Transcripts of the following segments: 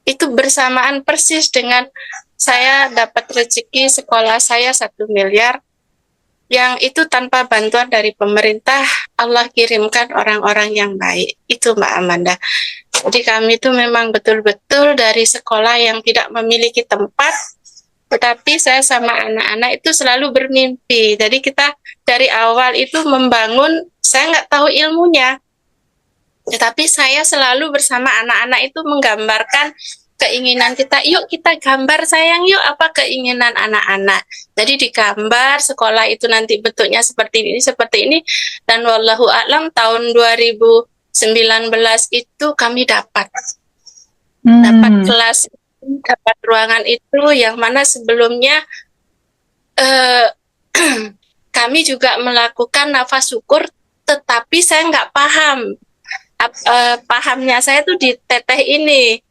itu bersamaan persis dengan saya dapat rezeki sekolah saya 1 miliar, yang itu tanpa bantuan dari pemerintah. Allah kirimkan orang-orang yang baik. Itu Mbak Amanda. Jadi kami itu memang betul-betul dari sekolah yang tidak memiliki tempat, tetapi saya sama anak-anak itu selalu bermimpi. Jadi kita dari awal itu membangun, saya nggak tahu ilmunya, tetapi saya selalu bersama anak-anak itu menggambarkan keinginan kita. Yuk kita gambar sayang, yuk apa keinginan anak-anak. Jadi digambar sekolah itu nanti bentuknya seperti ini. Dan wallahu a'lam tahun 2019 itu kami dapat kelas, dapat ruangan itu, yang mana sebelumnya kami juga melakukan nafas syukur, tetapi saya nggak paham. Pahamnya saya tuh di teteh ini.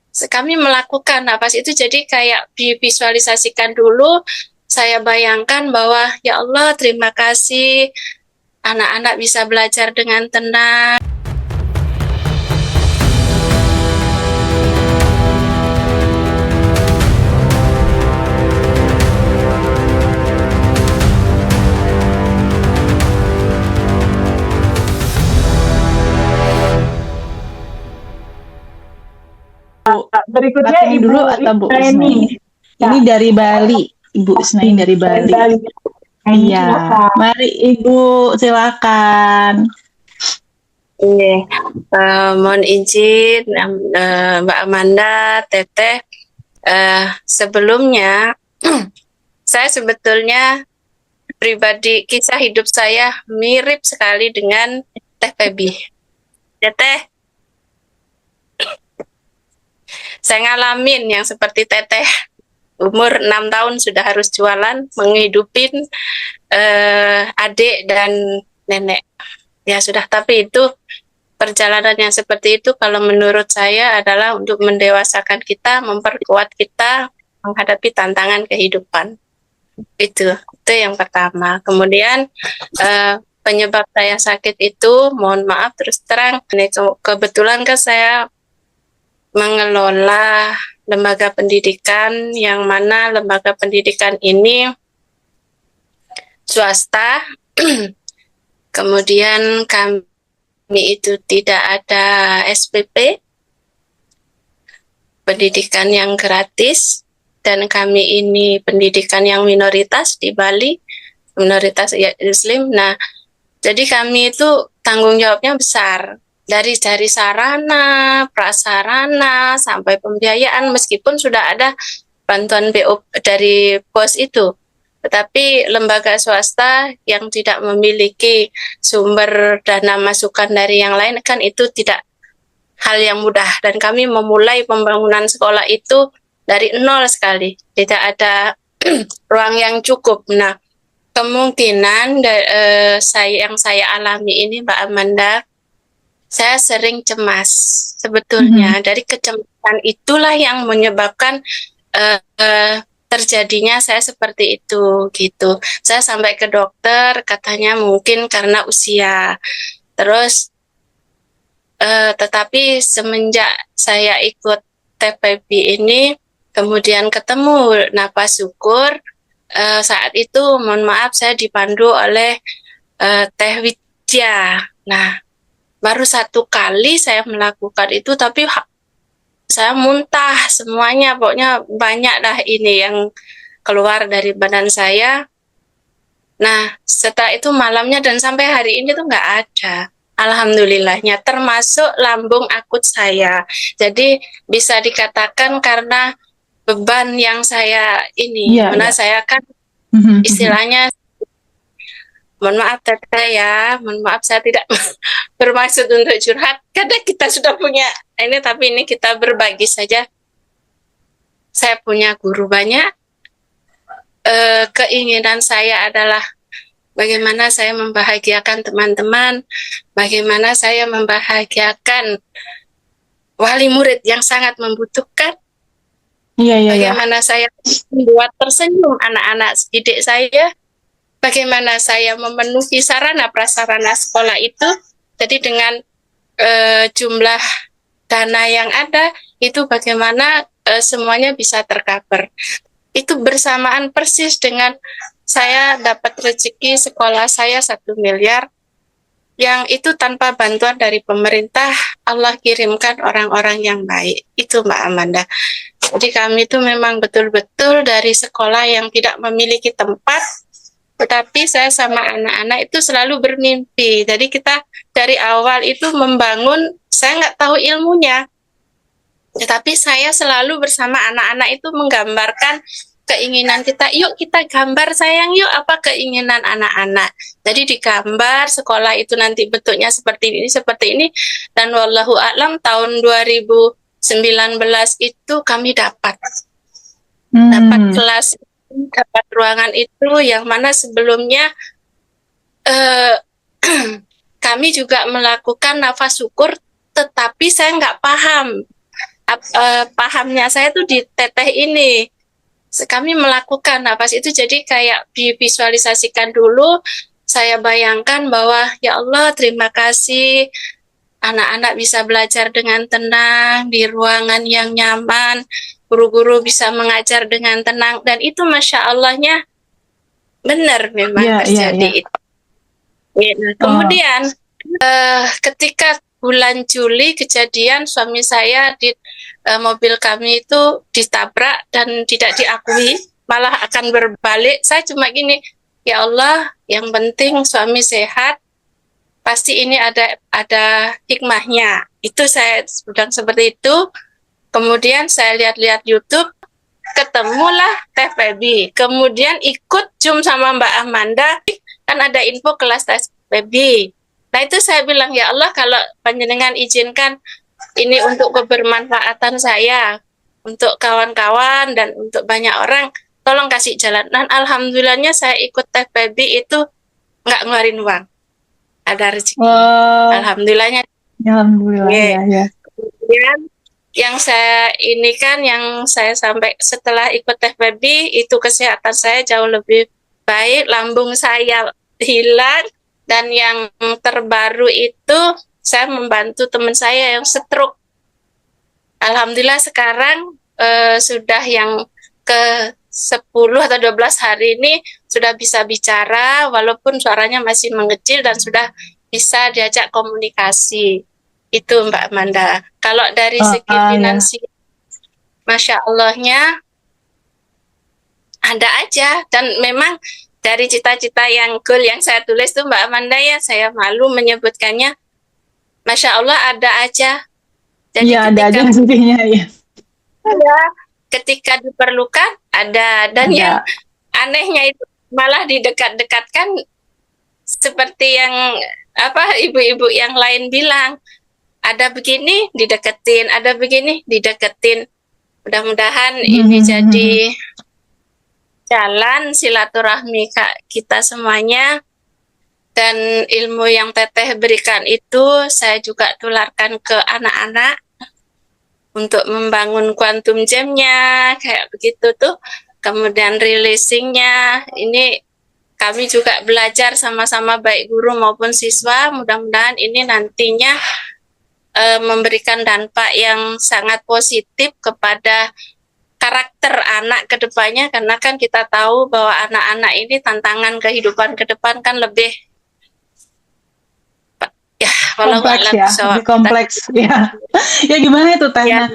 Kami melakukan nafas itu, jadi kayak divisualisasikan dulu. Saya bayangkan bahwa ya Allah terima kasih anak-anak bisa belajar dengan tenang. Berikutnya Ibu dulu atau Bu Isnaini. Ini dari Bali, Ibu Isnaini dari Bali. Iya, mari Ibu silakan. Mohon izin Mbak Amanda, Teteh. Sebelumnya saya sebetulnya pribadi, kisah hidup saya mirip sekali dengan Teh Febi. Teteh, saya ngalamin yang seperti Teteh. Umur 6 tahun sudah harus jualan, menghidupin adik dan nenek. Ya sudah, tapi itu perjalanan yang seperti itu kalau menurut saya adalah untuk mendewasakan kita, memperkuat kita menghadapi tantangan kehidupan. Itu yang pertama. Kemudian penyebab saya sakit itu, mohon maaf terus terang, kebetulan kan saya mengelola lembaga pendidikan, yang mana lembaga pendidikan ini swasta. Kemudian kami itu tidak ada SPP, pendidikan yang gratis, dan kami ini pendidikan yang minoritas di Bali, minoritas Muslim. Nah, jadi kami itu tanggung jawabnya besar, dari sarana, prasarana, sampai pembiayaan, meskipun sudah ada bantuan BO dari pos itu. Tetapi lembaga swasta yang tidak memiliki sumber dana masukan dari yang lain, kan itu tidak hal yang mudah. Dan kami memulai pembangunan sekolah itu dari nol sekali, tidak ada ruang yang cukup. Nah, kemungkinan yang saya alami ini, Mbak Amanda, saya sering cemas sebetulnya. Dari kecemasan itulah yang menyebabkan terjadinya saya seperti itu gitu. Saya sampai ke dokter, katanya mungkin karena usia. Terus tetapi semenjak saya ikut TPB ini, kemudian ketemu nafas syukur, saat itu mohon maaf saya dipandu oleh Teh Widya. Nah, baru 1 kali saya melakukan itu, tapi saya muntah semuanya, pokoknya banyak dah ini yang keluar dari badan saya. Nah, setelah itu malamnya dan sampai hari ini tuh nggak ada. Alhamdulillahnya, termasuk lambung akut saya. Jadi bisa dikatakan karena beban yang saya ini, saya kan istilahnya, mohon maaf Teteh ya, mohon maaf saya tidak bermaksud untuk curhat, kadang kita sudah punya ini, tapi ini kita berbagi saja. Saya punya guru banyak, keinginan saya adalah bagaimana saya membahagiakan teman-teman, bagaimana saya membahagiakan wali murid yang sangat membutuhkan, bagaimana saya membuat tersenyum anak-anak didik saya, bagaimana saya memenuhi sarana prasarana sekolah itu. Jadi dengan jumlah dana yang ada, itu bagaimana semuanya bisa tercover. Itu bersamaan persis dengan saya dapat rezeki sekolah saya 1 miliar, yang itu tanpa bantuan dari pemerintah, Allah kirimkan orang-orang yang baik. Itu Mbak Amanda. Jadi kami itu memang betul-betul dari sekolah yang tidak memiliki tempat, tetapi saya sama anak-anak itu selalu bermimpi. Jadi kita dari awal itu membangun, saya nggak tahu ilmunya, tetapi saya selalu bersama anak-anak itu menggambarkan keinginan kita. Yuk kita gambar sayang, yuk apa keinginan anak-anak. Jadi digambar sekolah itu nanti bentuknya seperti ini. Dan wallahu a'lam tahun 2019 itu kami dapat kelas, dapat ruangan itu, yang mana sebelumnya kami juga melakukan nafas syukur, tetapi saya nggak paham. Pahamnya saya tuh di teteh ini. Kami melakukan nafas itu, jadi kayak divisualisasikan dulu. Saya bayangkan bahwa ya Allah, terima kasih anak-anak bisa belajar dengan tenang di ruangan yang nyaman, guru-guru bisa mengajar dengan tenang, dan itu Masya Allahnya benar memang terjadi. Itu. Nah, kemudian ketika bulan Juli kejadian suami saya di mobil kami itu ditabrak dan tidak diakui, malah akan berbalik. Saya cuma gini, ya Allah, yang penting suami sehat, pasti ini ada hikmahnya. Itu saya sedang seperti itu. Kemudian saya lihat-lihat YouTube, ketemulah Teh Febi. Kemudian ikut Zoom sama Mbak Amanda, kan ada info kelas Teh Febi. Nah itu saya bilang, ya Allah, kalau panjenengan izinkan ini untuk kebermanfaatan saya, untuk kawan-kawan dan untuk banyak orang, tolong kasih jalan. Dan alhamdulillahnya saya ikut Teh Febi itu nggak ngeluarin uang, ada rezeki. Alhamdulillahnya. Alhamdulillah ya. Kemudian yang saya ini kan, yang saya sampai setelah ikut Teh Febi itu kesehatan saya jauh lebih baik, lambung saya hilang. Dan yang terbaru itu saya membantu teman saya yang stroke. Alhamdulillah sekarang sudah yang ke 10 atau 12 hari ini sudah bisa bicara, walaupun suaranya masih mengecil, dan sudah bisa diajak komunikasi. Itu Mbak Amanda. Kalau dari segi finansial, Masya Allahnya ada aja. Dan memang dari cita-cita yang goal yang saya tulis tuh Mbak Amanda ya, saya malu menyebutkannya, Masya Allah ada aja. Jadi ya, ada aja sebenarnya ya. Ketika diperlukan ada. Dan yang anehnya itu malah didekat-dekatkan, seperti yang ibu-ibu yang lain bilang, ada begini dideketin, ada begini dideketin. Mudah-mudahan ini jadi jalan silaturahmi kita semuanya. Dan ilmu yang Teteh berikan itu saya juga tularkan ke anak-anak untuk membangun quantum jam-nya, kayak begitu tuh. Kemudian releasingnya, ini kami juga belajar sama-sama, baik guru maupun siswa. Mudah-mudahan ini nantinya memberikan dampak yang sangat positif kepada karakter anak ke depannya, karena kan kita tahu bahwa anak-anak ini tantangan kehidupan ke depan kan lebih kompleks ya, lebih kompleks ya. Ya gimana itu Teh? Ya,